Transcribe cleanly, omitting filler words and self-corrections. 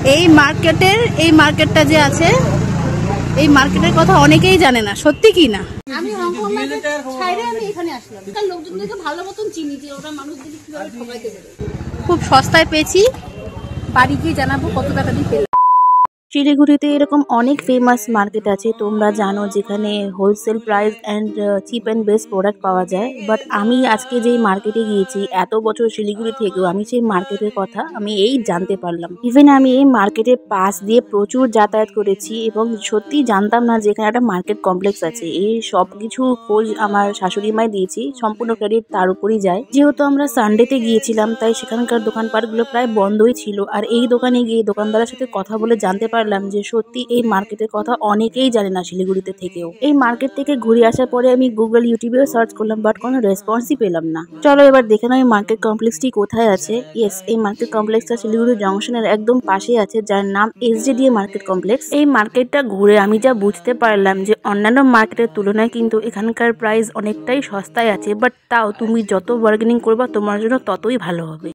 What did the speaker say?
এই মার্কেটটা যে আছে, এই মার্কেটের কথা অনেকেই জানে না, সত্যি কি না? আমি এখানে আসলাম, লোকজনকে ভালো মতন চিনি যে ওরা মানুষদের কিভাবে ঠকাইতে পারে। খুব সস্তায় পেয়েছি, বাড়ি গিয়ে জানাবো কত টাকা দিয়ে পেলাম। শিলিগুড়িতে এরকম অনেক ফেমাস মার্কেট আছে তোমরা জানো, যেখানে wholesale price and chip and best product পাওয়া যায়। বাট আমি আজকে যেই মার্কেটে গিয়েছি, এত বছর শিলিগুড়ি থেকেও আমি সেই মার্কেটের কথা আমি এই জানতে পারলাম। ইভেন আমি এই মার্কেটের পাশ দিয়ে প্রচুর যাতায়াত করেছি এবং সত্যি জানতাম না যে এখানে একটা মার্কেট কমপ্লেক্স আছে। এই সব কিছু খোঁজ আমার শাশুড়ি মায় দিয়েছি, সম্পূর্ণ ক্রেডিট তার উপরই যায়। যেহেতু আমরা সানডেতে গিয়েছিলাম, তাই সেখানকার দোকানপাটগুলো প্রায় বন্ধই ছিল। আর এই দোকানে গিয়ে দোকানদারের সাথে কথা বলে জানতে পারলাম যে সত্যি এই মার্কেটের কথা অনেকেই জানে না শিলিগুড়িতে থেকেও। এই মার্কেট থেকে ঘুরে আসার পরে আমি গুগল ইউটিউবেও সার্চ করলাম, বাট কোনো রেসপন্সই পেলাম না। চলো এবার দেখে নাও এই মার্কেট কমপ্লেক্সটি কোথায় আছে। ইয়েস, এই মার্কেট কমপ্লেক্সটা শিলিগুড়ি জংশনের একদম পাশে আছে, যার নাম SJDA মার্কেট কমপ্লেক্স। এই মার্কেটটা ঘুরে আমি যা বুঝতে পারলাম যে অন্যান্য মার্কেটের তুলনায় কিন্তু এখানকার প্রাইস অনেকটাই সস্তায় আছে, বাট তাও তুমি যত বার্গেনিং করবা তোমার জন্য ততই ভালো হবে।